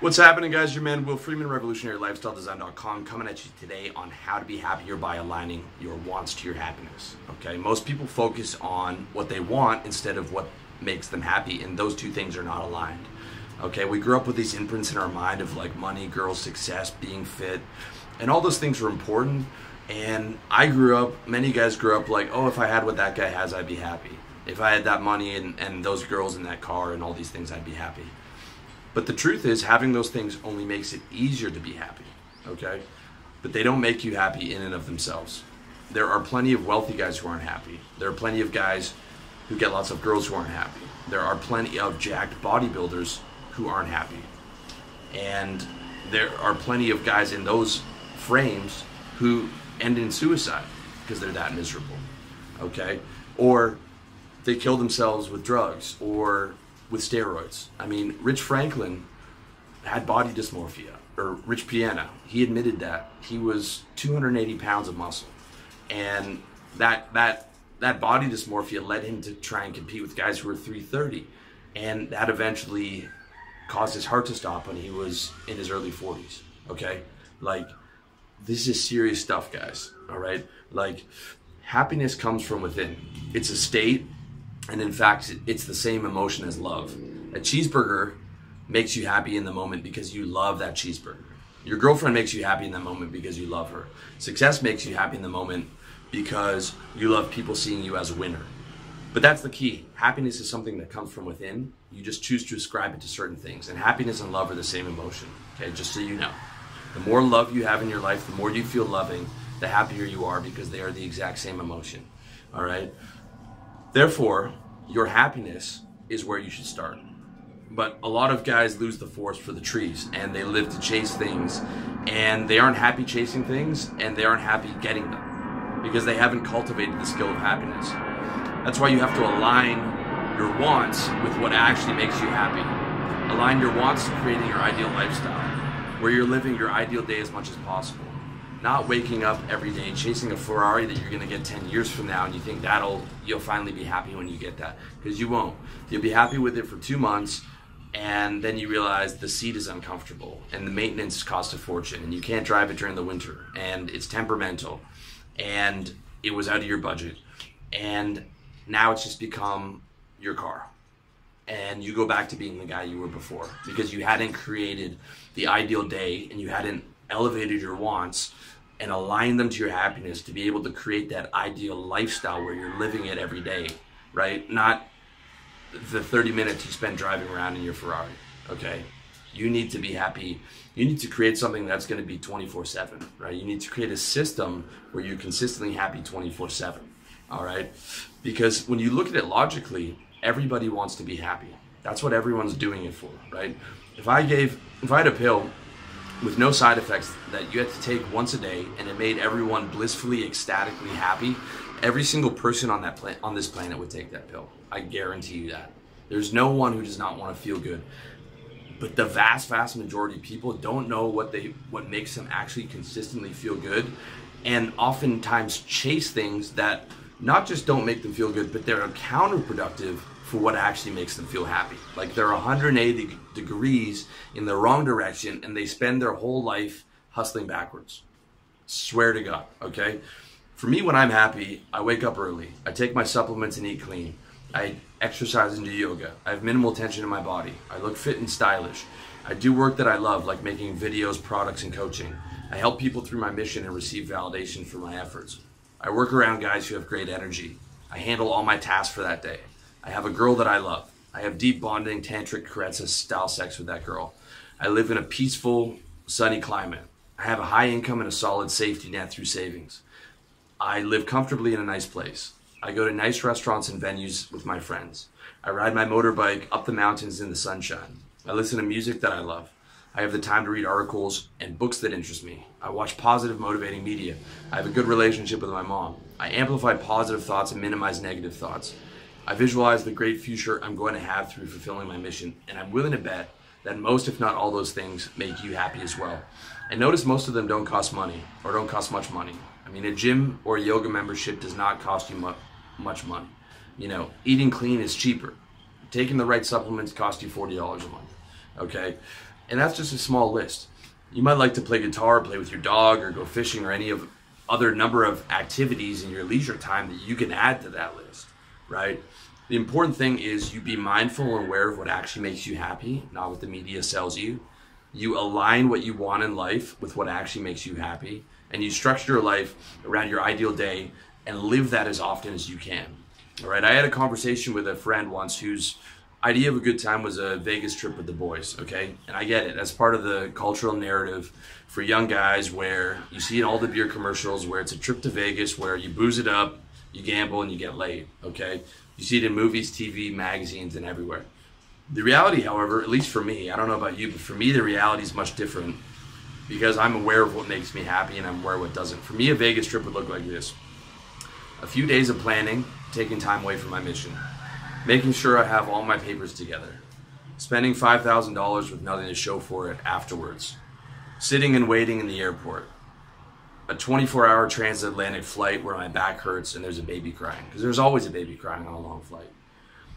What's happening, guys? Your man Will Freeman, RevolutionaryLifestyleDesign.com, coming at you today on how to be happier by aligning your wants to your happiness. Okay, most people focus on what they want instead of what makes them happy, and those two things are not aligned. Okay, we grew up with these imprints in our mind of like money, girls, success, being fit, and all those things are important. And I grew up, many guys grew up like, oh, if I had what that guy has, I'd be happy. If I had that money and those girls in that car and all these things, I'd be happy. But the truth is, having those things only makes it easier to be happy, okay? But they don't make you happy in and of themselves. There are plenty of wealthy guys who aren't happy. There are plenty of guys who get lots of girls who aren't happy. There are plenty of jacked bodybuilders who aren't happy. And there are plenty of guys in those frames who end in suicide because they're that miserable, okay? Or they kill themselves with drugs or with steroids. I mean, Rich Franklin had body dysmorphia, or Rich Piana. He admitted that he was 280 pounds of muscle, and that body dysmorphia led him to try and compete with guys who were 330, and that eventually caused his heart to stop when he was in his early 40s. Okay, like, this is serious stuff, guys. All right, like, happiness comes from within. It's a state. And in fact, it's the same emotion as love. A cheeseburger makes you happy in the moment because you love that cheeseburger. Your girlfriend makes you happy in that moment because you love her. Success makes you happy in the moment because you love people seeing you as a winner. But that's the key. Happiness is something that comes from within. You just choose to ascribe it to certain things. And happiness and love are the same emotion, okay? Just so you know. The more love you have in your life, the more you feel loving, the happier you are, because they are the exact same emotion, all right? Therefore, your happiness is where you should start. But a lot of guys lose the forest for the trees, and they live to chase things, and they aren't happy chasing things, and they aren't happy getting them because they haven't cultivated the skill of happiness. That's why you have to align your wants with what actually makes you happy. Align your wants to creating your ideal lifestyle, where you're living your ideal day as much as possible. Not waking up every day chasing a Ferrari that you're going to get 10 years from now, and you think you'll finally be happy when you get that, because you won't. You'll be happy with it for 2 months, and then you realize the seat is uncomfortable and the maintenance costs a fortune, and you can't drive it during the winter, and it's temperamental, and it was out of your budget, and now it's just become your car. And you go back to being the guy you were before because you hadn't created the ideal day, and you hadn't elevated your wants and aligned them to your happiness to be able to create that ideal lifestyle where you're living it every day, right? Not the 30 minutes you spend driving around in your Ferrari, okay? You need to be happy. You need to create something that's going to be 24/7, right? You need to create a system where you're consistently happy 24/7, all right? Because when you look at it logically, everybody wants to be happy. That's what everyone's doing it for, right? If I had a pill with no side effects that you had to take once a day, and it made everyone blissfully, ecstatically happy, every single person on this planet would take that pill. I guarantee you that. There's no one who does not want to feel good. But the vast majority of people don't know what makes them actually consistently feel good, and oftentimes chase things that not just don't make them feel good, but they're counterproductive for what actually makes them feel happy. Like, they're 180 degrees in the wrong direction, and they spend their whole life hustling backwards. Swear to God, okay? For me, when I'm happy, I wake up early. I take my supplements and eat clean. I exercise and do yoga. I have minimal tension in my body. I look fit and stylish. I do work that I love, like making videos, products, and coaching. I help people through my mission and receive validation for my efforts. I work around guys who have great energy. I handle all my tasks for that day. I have a girl that I love. I have deep bonding, tantric, caressa style sex with that girl. I live in a peaceful, sunny climate. I have a high income and a solid safety net through savings. I live comfortably in a nice place. I go to nice restaurants and venues with my friends. I ride my motorbike up the mountains in the sunshine. I listen to music that I love. I have the time to read articles and books that interest me. I watch positive, motivating media. I have a good relationship with my mom. I amplify positive thoughts and minimize negative thoughts. I visualize the great future I'm going to have through fulfilling my mission, and I'm willing to bet that most, if not all, those things make you happy as well. And notice most of them don't cost money, or don't cost much money. I mean, a gym or a yoga membership does not cost you much money. You know, eating clean is cheaper. Taking the right supplements cost you $40 a month. okay? And that's just a small list. You might like to play guitar, play with your dog, or go fishing, or any of other number of activities in your leisure time that you can add to that list, right? The important thing is you be mindful and aware of what actually makes you happy, not what the media sells you. You align what you want in life with what actually makes you happy, and you structure your life around your ideal day and live that as often as you can. All right, I had a conversation with a friend once whose idea of a good time was a Vegas trip with the boys, okay? And I get it. That's part of the cultural narrative for young guys, where you see in all the beer commercials where it's a trip to Vegas where you booze it up, you gamble, and you get laid, okay? You see it in movies, TV, magazines, and everywhere. The reality, however, at least for me, I don't know about you, but for me the reality is much different, because I'm aware of what makes me happy and I'm aware of what doesn't. For me, a Vegas trip would look like this. A few days of planning, taking time away from my mission, making sure I have all my papers together, spending $5,000 with nothing to show for it afterwards, sitting and waiting in the airport, a 24-hour transatlantic flight where my back hurts and there's a baby crying, because there's always a baby crying on a long flight,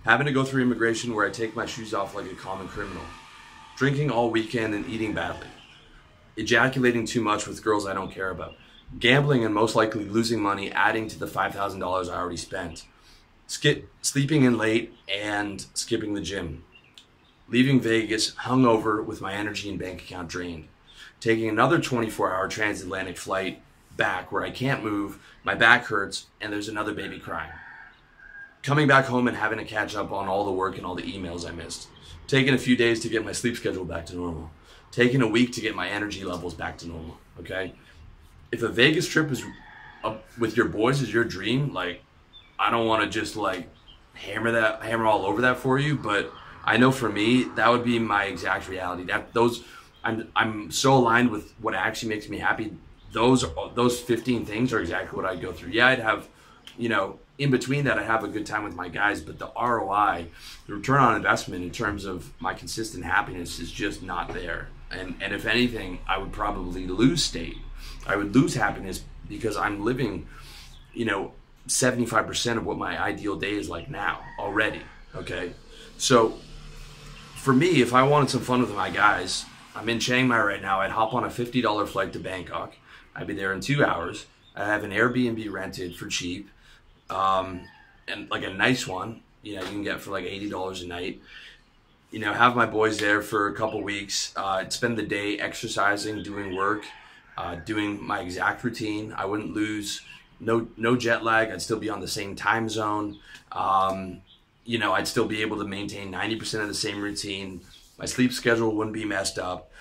having to go through immigration where I take my shoes off like a common criminal, drinking all weekend and eating badly, ejaculating too much with girls I don't care about, gambling and most likely losing money, adding to the $5,000 I already spent, sleeping in late and skipping the gym, leaving Vegas hungover with my energy and bank account drained, taking another 24-hour transatlantic flight back where I can't move, my back hurts, and there's another baby crying, coming back home and having to catch up on all the work and all the emails I missed, taking a few days to get my sleep schedule back to normal, taking a week to get my energy levels back to normal, okay? If a Vegas trip is with your boys is your dream, like, I don't want to just like hammer all over that for you, but I know for me that would be my exact reality. I'm so aligned with what actually makes me happy. Those 15 things are exactly what I'd go through. Yeah, I'd have, in between that, I'd have a good time with my guys, but the ROI, the return on investment in terms of my consistent happiness is just not there. And if anything, I would probably lose state. I would lose happiness because I'm living, 75% of what my ideal day is like now already, okay? So for me, if I wanted some fun with my guys, I'm in Chiang Mai right now, I'd hop on a $50 flight to Bangkok. I'd be there in 2 hours. I have an Airbnb rented for cheap, and like a nice one, you can get for like $80 a night. Have my boys there for a couple weeks, spend the day exercising, doing work, doing my exact routine. I wouldn't lose, no jet lag. I'd still be on the same time zone. I'd still be able to maintain 90% of the same routine. My sleep schedule wouldn't be messed up.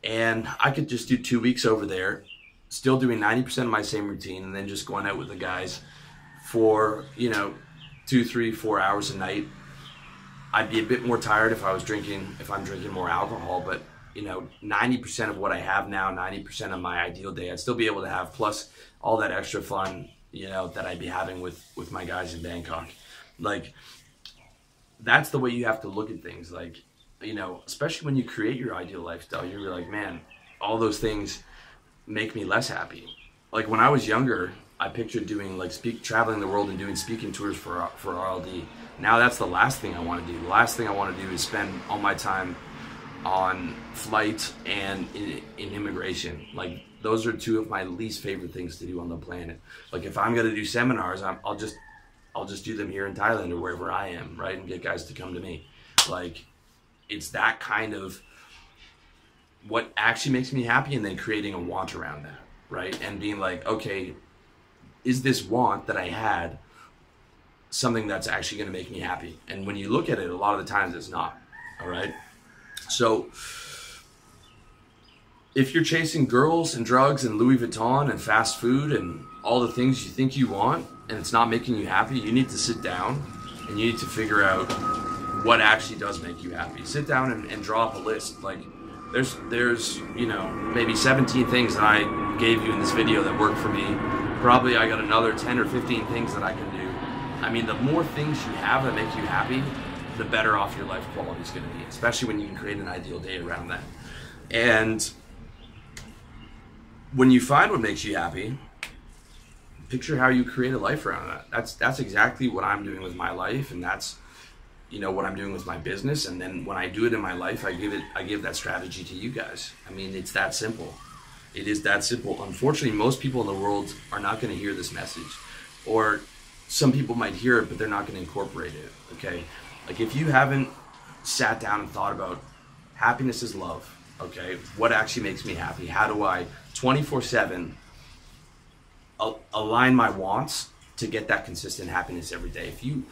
And I could just do 2 weeks over there, still doing 90% of my same routine, and then just going out with the guys for, 2, 3, 4 hours a night. I'd be a bit more tired if I'm drinking more alcohol, but 90% of what I have now, 90% of my ideal day, I'd still be able to have, plus all that extra fun, that I'd be having with my guys in Bangkok. Like, that's the way you have to look at things. Like, especially when you create your ideal lifestyle, you're like, man, all those things make me less happy. Like when I was younger, I pictured doing traveling the world and doing speaking tours for RLD. Now that's the last thing I want to do. The last thing I want to do is spend all my time on flights and in immigration. Like, those are two of my least favorite things to do on the planet. Like, if I'm going to do seminars, I'll just do them here in Thailand or wherever I am, right? And get guys to come to me. Like, it's that kind of what actually makes me happy, and then creating a want around that, right? And being like, okay, is this want that I had something that's actually going to make me happy? And when you look at it, a lot of the times it's not, all right? So if you're chasing girls and drugs and Louis Vuitton and fast food and all the things you think you want, and it's not making you happy, you need to sit down and you need to figure out what actually does make you happy. Sit down and draw up a list. Like, there's maybe 17 things that I gave you in this video that work for me. Probably I got another 10 or 15 things that I can do. I mean, the more things you have that make you happy, the better off your life quality is going to be, especially when you can create an ideal day around that. And when you find what makes you happy, picture how you create a life around that. That's exactly what I'm doing with my life, and that's what I'm doing with my business, and then when I do it in my life, I give that strategy to you guys. I mean, it's that simple. It is that simple. Unfortunately, most people in the world are not going to hear this message, or some people might hear it, but they're not going to incorporate it. Okay, like if you haven't sat down and thought about happiness is love. Okay, what actually makes me happy? How do I 24/7 align my wants to get that consistent happiness every day? If you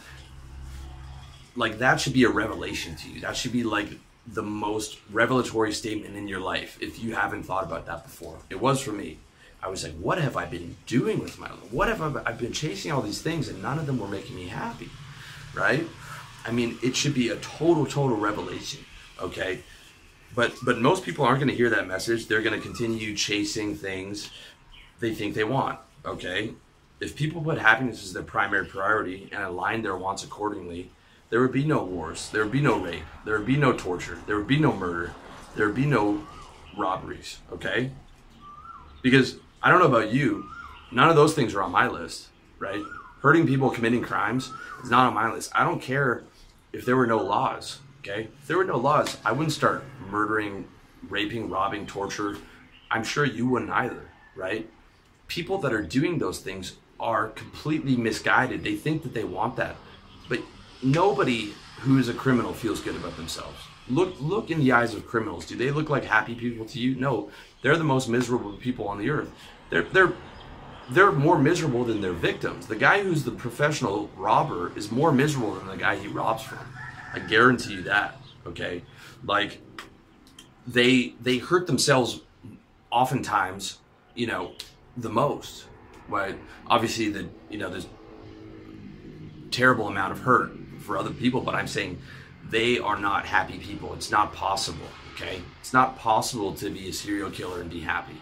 like, that should be a revelation to you. That should be like the most revelatory statement in your life if you haven't thought about that before. It was for me. I was like, what have I been doing with my life? What have I've been chasing all these things and none of them were making me happy, right? I mean, it should be a total revelation, okay? But most people aren't going to hear that message. They're going to continue chasing things they think they want, okay? If people put happiness as their primary priority and align their wants accordingly, there would be no wars, there would be no rape, there would be no torture, there would be no murder, there would be no robberies, okay? Because I don't know about you, none of those things are on my list, right? Hurting people, committing crimes is not on my list. I don't care if there were no laws, okay? If there were no laws, I wouldn't start murdering, raping, robbing, torture. I'm sure you wouldn't either, right? People that are doing those things are completely misguided. They think that they want that, but nobody who is a criminal feels good about themselves. Look in the eyes of criminals. Do they look like happy people to you? No, they're the most miserable people on the earth. They're more miserable than their victims. The guy who's the professional robber is more miserable than the guy he robs from. I guarantee you that. Okay, like they hurt themselves oftentimes. The most. Right? Obviously, there's terrible amount of hurt for other people, but I'm saying they are not happy people. It's not possible, okay? It's not possible to be a serial killer and be happy.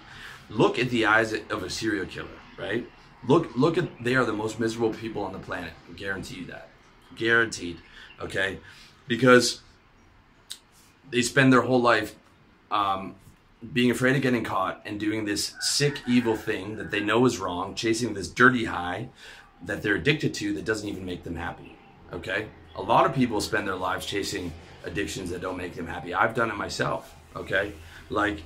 Look at the eyes of a serial killer, right? Look at, they are the most miserable people on the planet. I guarantee you that. Guaranteed, okay? Because they spend their whole life being afraid of getting caught and doing this sick, evil thing that they know is wrong, chasing this dirty high that they're addicted to that doesn't even make them happy, okay? A lot of people spend their lives chasing addictions that don't make them happy. I've done it myself, okay? Like,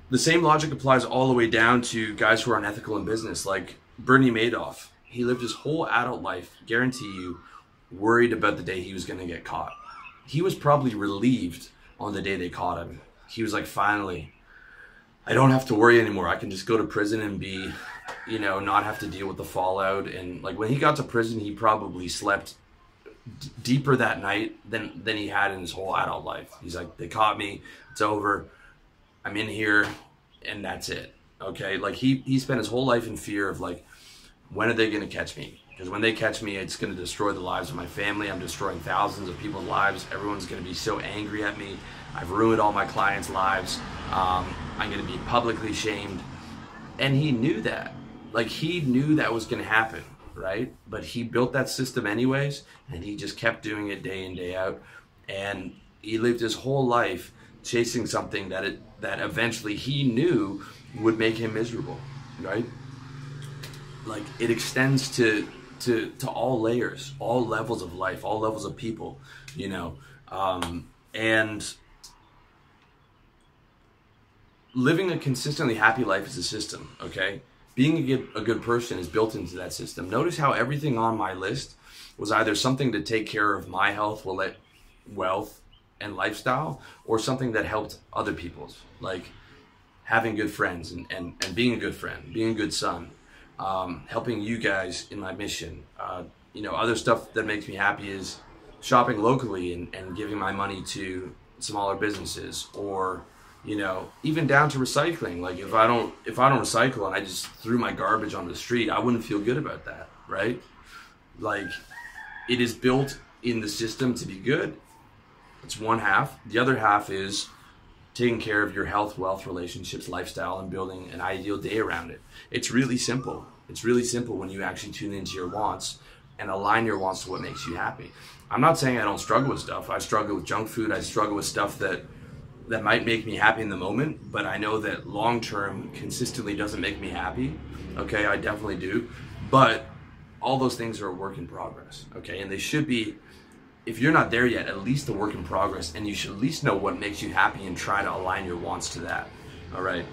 the same logic applies all the way down to guys who are unethical in business, like Bernie Madoff. He lived his whole adult life, guarantee you, worried about the day he was gonna get caught. He was probably relieved on the day they caught him. He was like, finally, I don't have to worry anymore. I can just go to prison and be, not have to deal with the fallout. And like when he got to prison, he probably slept deeper that night than he had in his whole adult life. He's like, they caught me, it's over, I'm in here, and that's it. Okay, like he spent his whole life in fear of like, when are they gonna catch me? Because when they catch me, it's gonna destroy the lives of my family. I'm destroying thousands of people's lives. Everyone's gonna be so angry at me. I've ruined all my clients' lives. I'm gonna be publicly shamed. And he knew that. Like, he knew that was gonna happen, right? But he built that system anyways, and he just kept doing it day in, day out. And he lived his whole life chasing something that eventually he knew would make him miserable, right? Like, it extends to all layers, all levels of life, all levels of people, and living a consistently happy life is a system, okay? Being a good person is built into that system. Notice how everything on my list was either something to take care of my health, wealth, and lifestyle, or something that helped other people's, like having good friends and being a good friend, being a good son, helping you guys in my mission. Other stuff that makes me happy is shopping locally and giving my money to smaller businesses, or even down to recycling. Like if I don't recycle and I just threw my garbage on the street, I wouldn't feel good about that, right? Like, it is built in the system to be good. It's one half. The other half is taking care of your health, wealth, relationships, lifestyle, and building an ideal day around it. It's really simple. It's really simple when you actually tune into your wants and align your wants to what makes you happy. I'm not saying I don't struggle with stuff. I struggle with junk food. I struggle with stuff that might make me happy in the moment, but I know that long-term consistently doesn't make me happy. Okay, I definitely do. But all those things are a work in progress, okay? And they should be if you're not there yet, at least a work in progress, and you should at least know what makes you happy and try to align your wants to that. All right.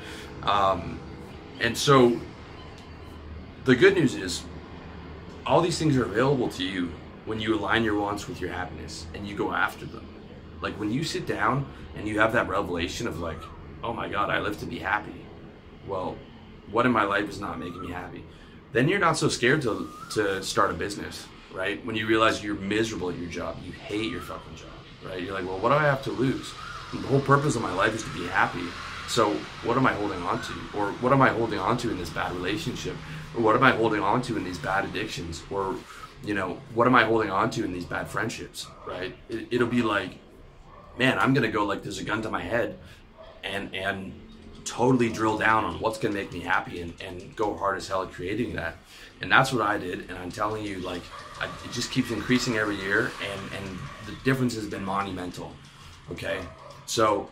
And so the good news is all these things are available to you when you align your wants with your happiness and you go after them. Like when you sit down and you have that revelation of like, oh my God, I live to be happy. Well, what in my life is not making me happy? Then you're not so scared to start a business, right? When you realize you're miserable at your job, you hate your fucking job, right? You're like, well, what do I have to lose? And the whole purpose of my life is to be happy. So what am I holding on to? Or what am I holding on to in this bad relationship? Or what am I holding on to in these bad addictions? Or, you know, what am I holding on to in these bad friendships, right? It'll be like, man, I'm gonna go like there's a gun to my head and totally drill down on what's gonna make me happy and go hard as hell at creating that. And that's what I did. And I'm telling you, like, it just keeps increasing every year, and the difference has been monumental. Okay, so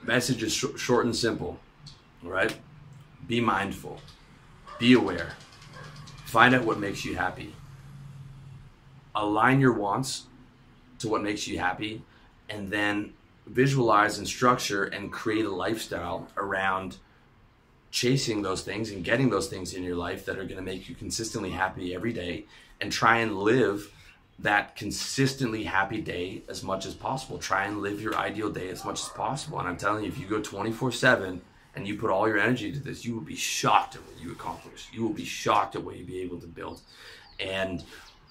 message is short and simple. All right, be mindful, be aware, find out what makes you happy, align your wants to what makes you happy, and then visualize and structure and create a lifestyle around chasing those things and getting those things in your life that are going to make you consistently happy every day, and try and live that consistently happy day as much as possible. Try and live your ideal day as much as possible. And I'm telling you, if you go 24/7 and you put all your energy into this, you will be shocked at what you accomplish. You will be shocked at what you'll be able to build. And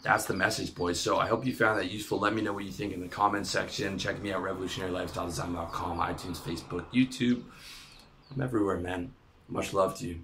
that's the message, boys. So I hope you found that useful. Let me know what you think in the comments section. Check me out, revolutionarylifestyledesign.com, iTunes, Facebook, YouTube. I'm everywhere, man. Much love to you.